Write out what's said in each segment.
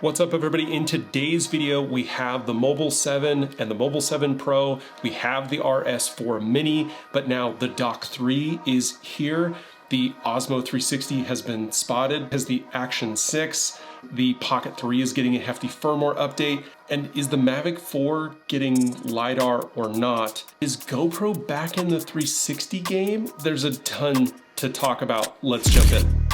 What's up everybody? In today's video, we have the Mobile 7 and the Mobile 7 Pro. We have the RS4 Mini, but now the Dock 3 is here. The Osmo 360 has been spotted as the Action 6. The Pocket 3 is getting a hefty firmware update. And is the Mavic 4 getting Lidar or not? Is GoPro back in the 360 game? There's a ton to talk about. Let's jump in.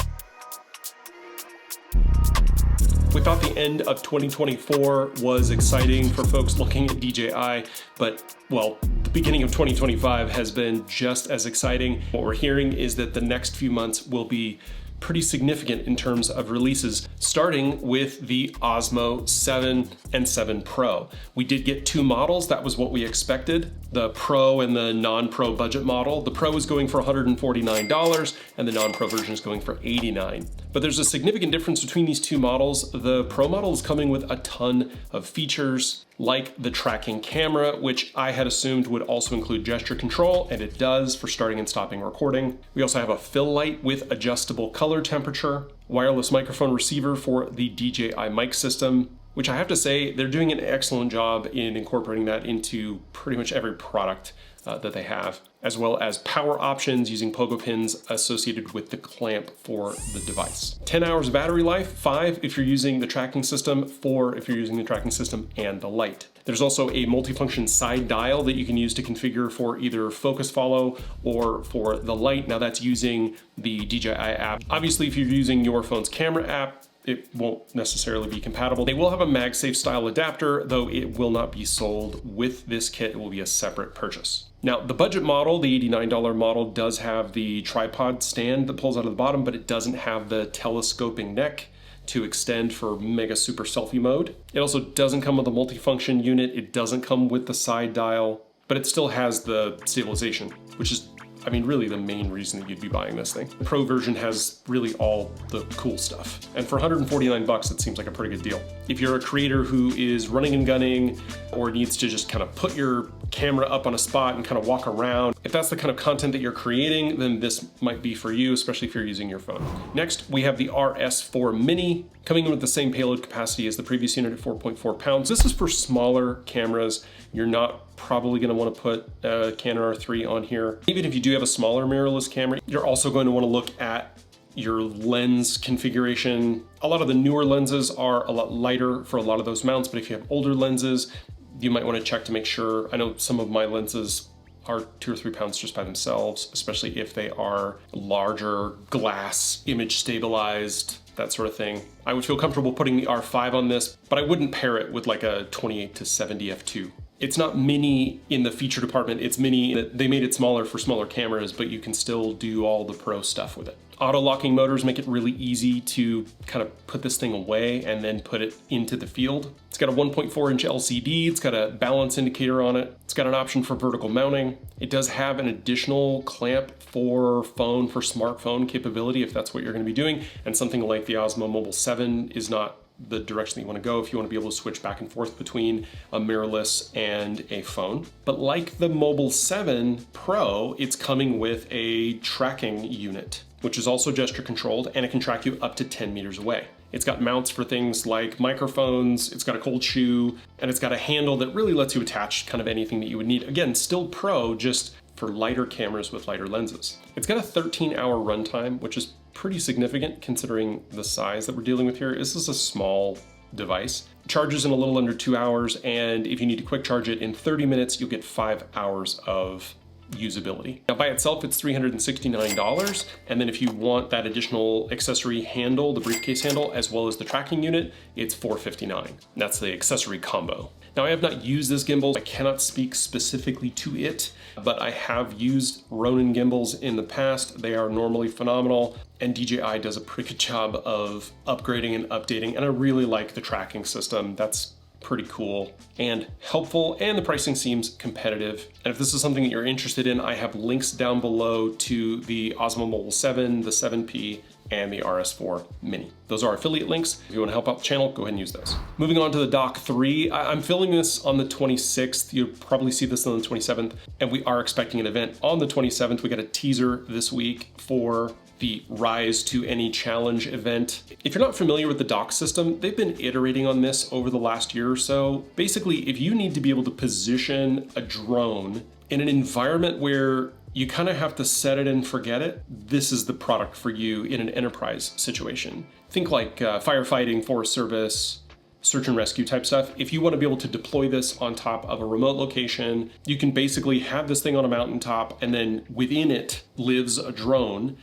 We thought the end of 2024 was exciting for folks looking at DJI, but well, the beginning of 2025 has been just as exciting. What we're hearing is that the next few months will be pretty significant in terms of releases, starting with the Osmo 7 and 7 Pro. We did get two models, that was what we expected, the Pro and the non-Pro budget model. The Pro is going for $149 and the non-Pro version is going for $89. But there's a significant difference between these two models. The Pro model is coming with a ton of features, like the tracking camera, which I had assumed would also include gesture control, and it does for starting and stopping recording. We also have a fill light with adjustable color temperature, wireless microphone receiver for the DJI mic system, which I have to say, they're doing an excellent job in incorporating that into pretty much every product that they have, as well as power options using pogo pins associated with the clamp for the device. 10 hours of battery life, 5 if you're using the tracking system, 4 if you're using the tracking system and the light. There's also a multifunction side dial that you can use to configure for either focus follow or for the light. Now that's using the DJI app. Obviously, if you're using your phone's camera app, it won't necessarily be compatible. They will have a MagSafe style adapter, though it will not be sold with this kit. It will be a separate purchase. Now, the budget model, the $89 model, does have the tripod stand that pulls out of the bottom, but it doesn't have the telescoping neck to extend for mega super selfie mode. It also doesn't come with a multifunction unit. It doesn't come with the side dial, but it still has the stabilization, which is, I mean, really the main reason that you'd be buying this thing. The Pro version has really all the cool stuff. And for $149, it seems like a pretty good deal. If you're a creator who is running and gunning or needs to just kind of put your camera up on a spot and kind of walk around, if that's the kind of content that you're creating, then this might be for you, especially if you're using your phone. Next, we have the RS4 Mini, coming in with the same payload capacity as the previous unit at 4.4 pounds. This is for smaller cameras. You're not probably going to want to put a Canon R3 on here. Even if you do have a smaller mirrorless camera, you're also going to want to look at your lens configuration. A lot of the newer lenses are a lot lighter for a lot of those mounts, but if you have older lenses, you might want to check to make sure. I know some of my lenses are 2 or 3 pounds just by themselves, especially if they are larger, glass, image stabilized, that sort of thing. I would feel comfortable putting the R5 on this, but I wouldn't pair it with like a 28 to 70 f2. It's not mini in the feature department, it's mini. They made it smaller for smaller cameras, but you can still do all the pro stuff with it. Auto locking motors make it really easy to kind of put this thing away and then put it into the field. It's got a 1.4-inch LCD, it's got a balance indicator on it, it's got an option for vertical mounting. It does have an additional clamp for phone, for smartphone capability if that's what you're going to be doing, and something like the Osmo Mobile 7 is not the direction that you want to go if you want to be able to switch back and forth between a mirrorless and a phone. But like the Mobile 7 Pro, it's coming with a tracking unit, which is also gesture controlled, and it can track you up to 10 meters away. It's got mounts for things like microphones, it's got a cold shoe, and it's got a handle that really lets you attach kind of anything that you would need. Again, still Pro, just for lighter cameras with lighter lenses. It's got a 13-hour runtime, which is pretty significant considering the size that we're dealing with here. This is a small device. It charges in a little under 2 hours, and if you need to quick charge it in 30 minutes, you'll get 5 hours of usability. Now by itself, it's $369, and then if you want that additional accessory handle, the briefcase handle, as well as the tracking unit, it's $459. That's the accessory combo. Now I have not used this gimbal. I cannot speak specifically to it, but I have used Ronin gimbals in the past. They are normally phenomenal, and DJI does a pretty good job of upgrading and updating, and I really like the tracking system. That's pretty cool and helpful, and the pricing seems competitive. And if this is something that you're interested in, I have links down below to the Osmo Mobile 7, the 7P, and the RS4 Mini. Those are affiliate links. If you want to help out the channel, go ahead and use those. Moving on to the Dock 3. I'm filming this on the 26th. You'll probably see this on the 27th, and we are expecting an event on the 27th. We got a teaser this week for the Rise to Any Challenge event. If you're not familiar with the dock system, they've been iterating on this over the last year or so. Basically, if you need to be able to position a drone in an environment where you kind of have to set it and forget it, this is the product for you in an enterprise situation. Think like firefighting, forest service, search and rescue type stuff. If you want to be able to deploy this on top of a remote location, you can basically have this thing on a mountaintop, and then within it lives a drone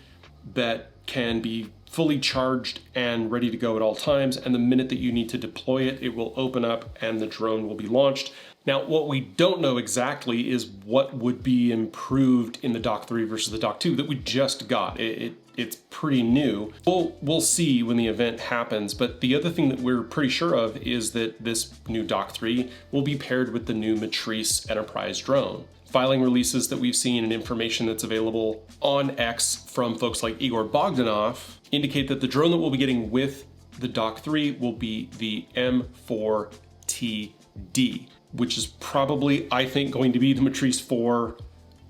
that can be fully charged and ready to go at all times. And the minute that you need to deploy it, it will open up and the drone will be launched. Now, what we don't know exactly is what would be improved in the Dock 3 versus the Dock 2 that we just got. It's pretty new. We'll see when the event happens, but the other thing that we're pretty sure of is that this new Dock 3 will be paired with the new Matrice Enterprise drone. Filing releases that we've seen and information that's available on X from folks like Igor Bogdanov indicate that the drone that we'll be getting with the Dock 3 will be the M4TD, which is probably, I think, going to be the Matrice 4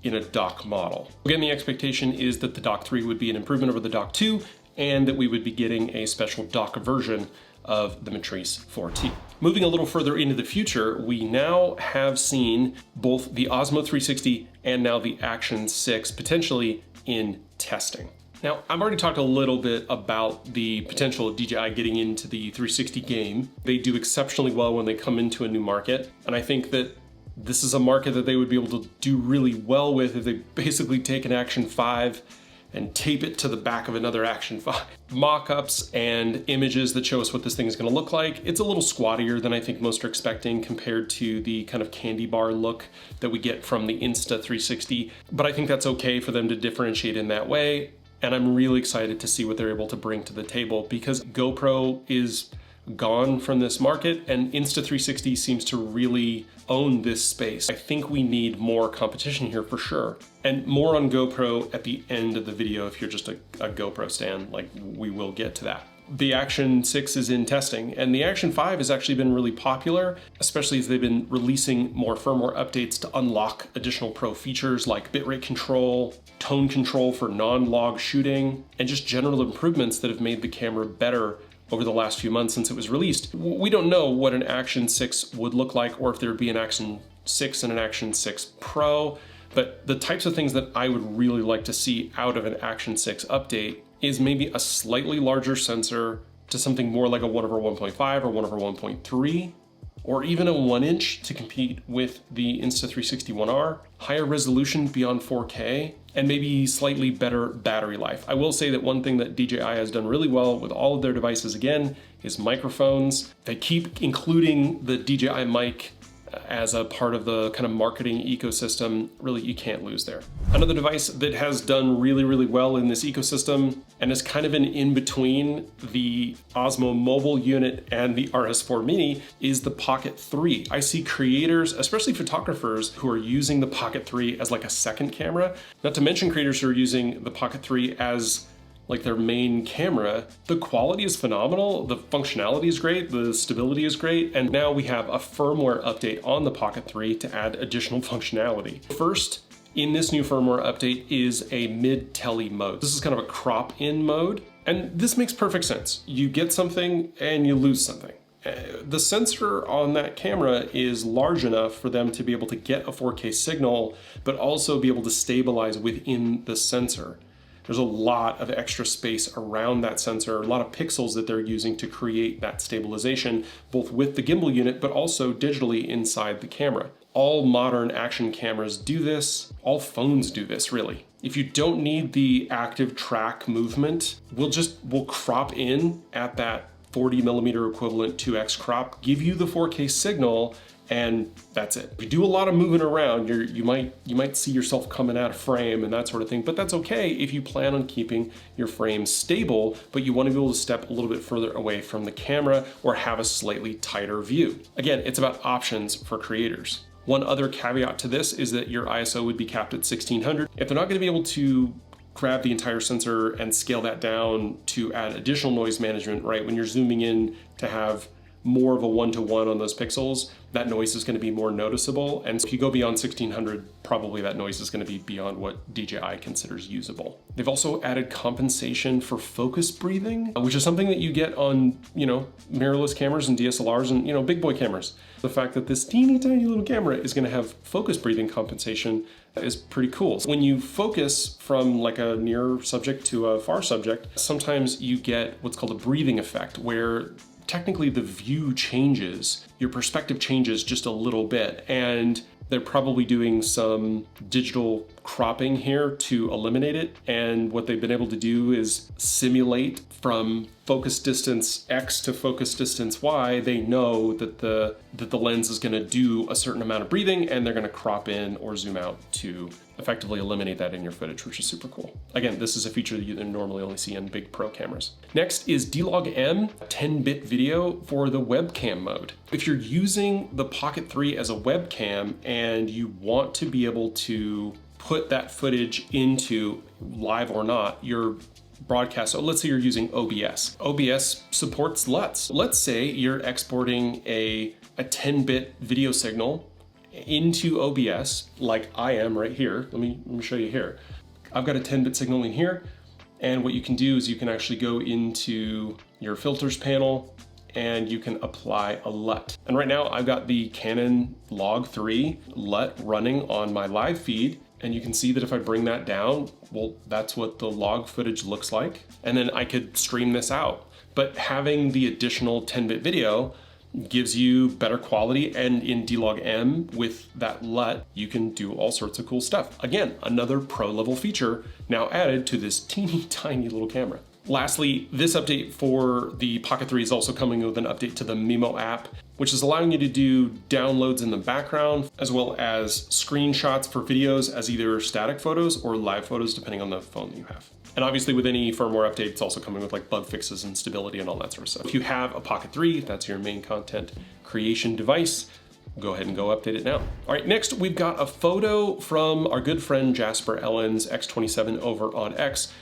in a dock model. Again, the expectation is that the Dock 3 would be an improvement over the Dock 2 and that we would be getting a special dock version of the Matrice 4T. Moving a little further into the future, we now have seen both the Osmo 360 and now the Action 6 potentially in testing. Now, I've already talked a little bit about the potential of DJI getting into the 360 game. They do exceptionally well when they come into a new market, and I think that this is a market that they would be able to do really well with if they basically take an Action 5 and tape it to the back of another Action 5. Mock-ups and images that show us what this thing is gonna look like. It's a little squattier than I think most are expecting compared to the kind of candy bar look that we get from the Insta360, but I think that's okay for them to differentiate in that way. And I'm really excited to see what they're able to bring to the table because GoPro is gone from this market and Insta360 seems to really own this space. I think we need more competition here for sure. And more on GoPro at the end of the video if you're just a GoPro stan, like we will get to that. The Action 6 is in testing and the Action 5 has actually been really popular, especially as they've been releasing more firmware updates to unlock additional pro features like bitrate control, tone control for non-log shooting, and just general improvements that have made the camera better over the last few months since it was released. We don't know what an Action 6 would look like or if there would be an Action 6 and an Action 6 Pro, but the types of things that I would really like to see out of an Action 6 update is maybe a slightly larger sensor to something more like a 1/1.5 or 1/1.3, or even a 1-inch to compete with the Insta360 1R, higher resolution beyond 4K, and maybe slightly better battery life. I will say that one thing that DJI has done really well with all of their devices, again, is microphones. They keep including the DJI mic as a part of the kind of marketing ecosystem. Really, you can't lose there. Another device that has done really, really well in this ecosystem and is kind of an in-between the Osmo Mobile unit and the RS4 Mini is the Pocket 3. I see creators, especially photographers, who are using the Pocket 3 as like a second camera, not to mention creators who are using the Pocket 3 as like their main camera. The quality is phenomenal, the functionality is great, the stability is great, and now we have a firmware update on the Pocket 3 to add additional functionality. First, in this new firmware update is a mid-tele mode. This is kind of a crop-in mode, and this makes perfect sense. You get something and you lose something. The sensor on that camera is large enough for them to be able to get a 4K signal, but also be able to stabilize within the sensor. There's a lot of extra space around that sensor, a lot of pixels that they're using to create that stabilization, both with the gimbal unit, but also digitally inside the camera. All modern action cameras do this. All phones do this, really. If you don't need the active track movement, we'll crop in at that 40mm equivalent 2x crop, give you the 4K signal, and that's it. If you do a lot of moving around, you might see yourself coming out of frame and that sort of thing, but that's okay if you plan on keeping your frame stable, but you want to be able to step a little bit further away from the camera or have a slightly tighter view. Again, it's about options for creators. One other caveat to this is that your ISO would be capped at 1600. If they're not going to be able to grab the entire sensor and scale that down to add additional noise management, right? When you're zooming in to have more of a one-to-one on those pixels, that noise is going to be more noticeable. And if you go beyond 1600, probably that noise is going to be beyond what DJI considers usable. They've also added compensation for focus breathing, which is something that you get on, mirrorless cameras and DSLRs and, big boy cameras. The fact that this teeny tiny little camera is going to have focus breathing compensation is pretty cool. When you focus from like a near subject to a far subject, sometimes you get what's called a breathing effect, where technically the view changes, your perspective changes just a little bit, and they're probably doing some digital cropping here to eliminate it. And what they've been able to do is simulate from focus distance X to focus distance Y. They know that the lens is going to do a certain amount of breathing, and they're going to crop in or zoom out to effectively eliminate that in your footage, which is super cool. Again, this is a feature that you normally only see in big pro cameras. Next is D-Log-M, 10-bit video for the webcam mode. If you're using the Pocket 3 as a webcam and you want to be able to put that footage into, live or not, your broadcast. So let's say you're using OBS. OBS supports LUTs. Let's say you're exporting a 10-bit video signal into OBS, like I am right here. Let me show you here. I've got a 10-bit signal in here, and what you can do is you can actually go into your filters panel and you can apply a LUT. And right now I've got the Canon Log 3 LUT running on my live feed, and you can see that if I bring that down, well, that's what the log footage looks like. And then I could stream this out. But having the additional 10-bit video gives you better quality, and in D-Log-M with that LUT, you can do all sorts of cool stuff. Again, another pro level feature now added to this teeny tiny little camera. Lastly, this update for the Pocket 3 is also coming with an update to the Mimo app, which is allowing you to do downloads in the background, as well as screenshots for videos as either static photos or live photos, depending on the phone that you have. And obviously with any firmware update, it's also coming with like bug fixes and stability and all that sort of stuff. If you have a Pocket 3, if that's your main content creation device, go ahead and go update it now. All right, next we've got a photo from our good friend Jasper Ellens, X27 over on X,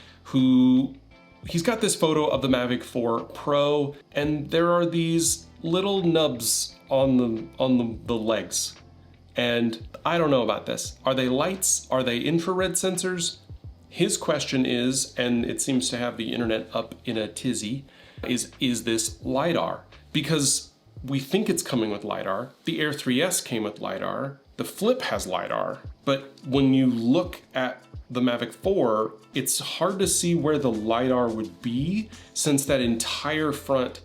he's got this photo of the Mavic 4 Pro, and there are these little nubs on the legs. And I don't know about this. Are they lights? Are they infrared sensors? His question is, and it seems to have the internet up in a tizzy, is this Lidar? Because we think it's coming with Lidar. The Air 3S came with Lidar. The Flip has Lidar. But when you look at the Mavic 4, it's hard to see where the Lidar would be, since that entire front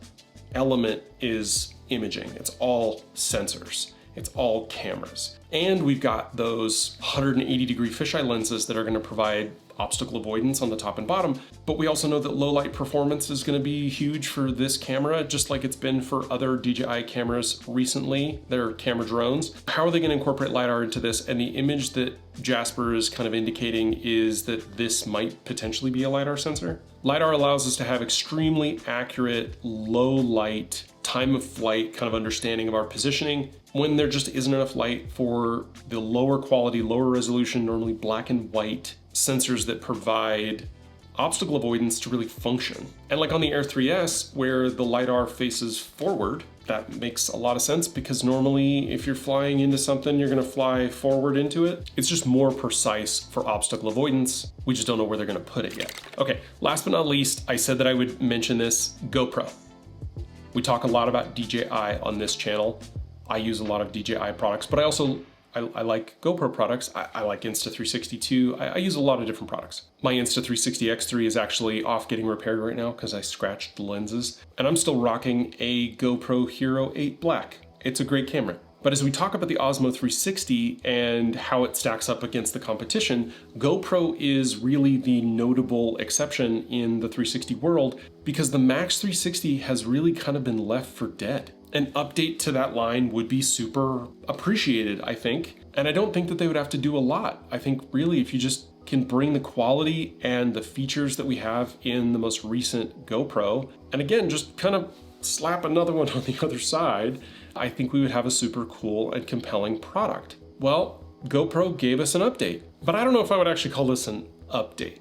element is imaging. It's all sensors. It's all cameras. And we've got those 180-degree fisheye lenses that are going to provide obstacle avoidance on the top and bottom. But we also know that low light performance is going to be huge for this camera, just like it's been for other DJI cameras recently, their camera drones. How are they going to incorporate Lidar into this? And the image that Jasper is kind of indicating is that this might potentially be a Lidar sensor. Lidar allows us to have extremely accurate, low light, time of flight kind of understanding of our positioning when there just isn't enough light for the lower quality, lower resolution, normally black and white sensors that provide obstacle avoidance to really function. And like on the Air 3S, where the Lidar faces forward, that makes a lot of sense, because normally if you're flying into something, you're gonna fly forward into it. It's just more precise for obstacle avoidance. We just don't know where they're gonna put it yet. Okay, last but not least, I said that I would mention this, GoPro. We talk a lot about DJI on this channel. I use a lot of DJI products, but I like GoPro products. I like Insta360 too. I use a lot of different products. My Insta360 X3 is actually off getting repaired right now because I scratched the lenses. And I'm still rocking a GoPro Hero 8 Black. It's a great camera. But as we talk about the Osmo 360 and how it stacks up against the competition, GoPro is really the notable exception in the 360 world, because the Max 360 has really kind of been left for dead. An update to that line would be super appreciated, I think. And I don't think that they would have to do a lot. I think really if you just can bring the quality and the features that we have in the most recent GoPro, and again, just kind of slap another one on the other side, I think we would have a super cool and compelling product. Well, GoPro gave us an update, but I don't know if I would actually call this an update.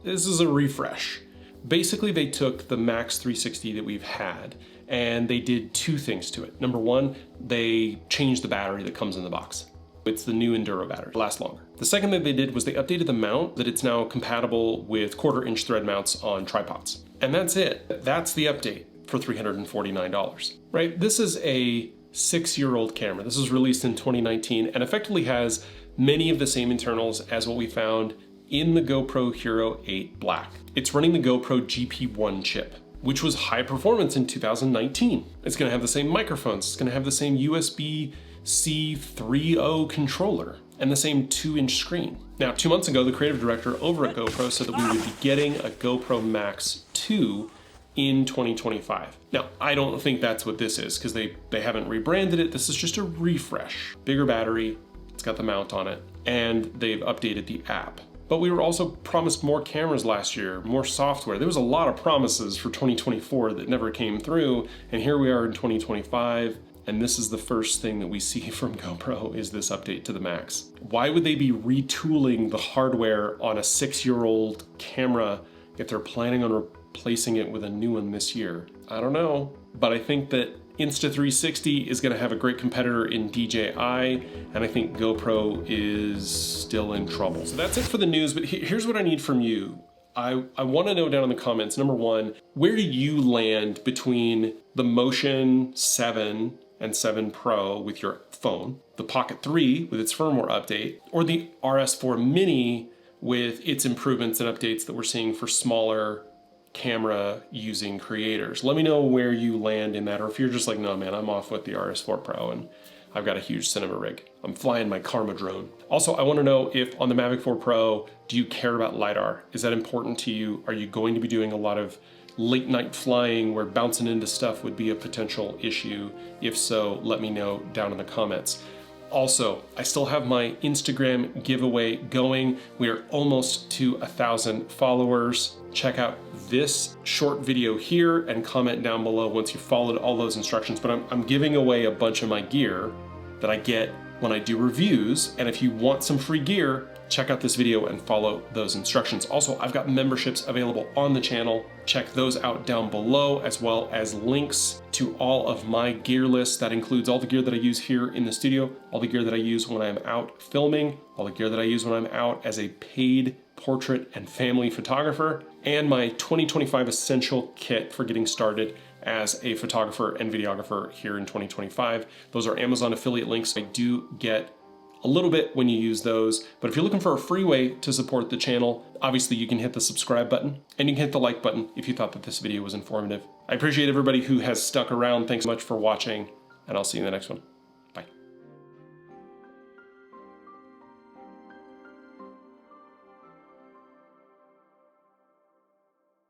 This is a refresh. Basically, they took the Max 360 that we've had and they did two things to it. Number one, they changed the battery that comes in the box. It's the new Enduro battery, it lasts longer. The second thing they did was they updated the mount, that it's now compatible with 1/4-inch thread mounts on tripods. And that's it. That's the update for $349, right? This is a 6-year-old camera. This was released in 2019 and effectively has many of the same internals as what we found in the GoPro Hero 8 Black. It's running the GoPro GP1 chip, which was high performance in 2019. It's gonna have the same microphones, it's gonna have the same USB-C 3.0 controller, and the same 2-inch screen. Now, 2 months ago, the creative director over at GoPro said that we would be getting a GoPro MAX 2 in 2025. Now, I don't think that's what this is, because they haven't rebranded it. This is just a refresh. Bigger battery, it's got the mount on it, and they've updated the app. But we were also promised more cameras last year, more software. There was a lot of promises for 2024 that never came through, and here we are in 2025, and this is the first thing that we see from GoPro is this update to the Max. Why would they be retooling the hardware on a 6-year-old camera if they're planning on replacing it with a new one this year? I don't know, but I think that Insta360 is gonna have a great competitor in DJI, and I think GoPro is still in trouble. So that's it for the news, but here's what I need from you. I wanna know down in the comments, number one, where do you land between the Motion 7 and 7 Pro with your phone, the Pocket 3 with its firmware update, or the RS4 Mini with its improvements and updates that we're seeing for smaller camera using creators? Let me know where you land in that, or if you're just like, no man, I'm off with the RS4 Pro and I've got a huge cinema rig. I'm flying my Karma drone. Also, I wanna know if on the Mavic 4 Pro, do you care about Lidar? Is that important to you? Are you going to be doing a lot of late night flying where bouncing into stuff would be a potential issue? If so, let me know down in the comments. Also, I still have my Instagram giveaway going. We are almost to 1,000 followers. Check out this short video here and comment down below once you've followed all those instructions. But I'm giving away a bunch of my gear that I get when I do reviews. And if you want some free gear, check out this video and follow those instructions. Also, I've got memberships available on the channel. Check those out down below, as well as links to all of my gear lists. That includes all the gear that I use here in the studio, all the gear that I use when I'm out filming, all the gear that I use when I'm out as a paid portrait and family photographer, and my 2025 essential kit for getting started as a photographer and videographer here in 2025. Those are Amazon affiliate links. I do get a little bit when you use those, but if you're looking for a free way to support the channel, obviously you can hit the subscribe button and you can hit the like button if you thought that this video was informative. I appreciate everybody who has stuck around. Thanks so much for watching, and I'll see you in the next one.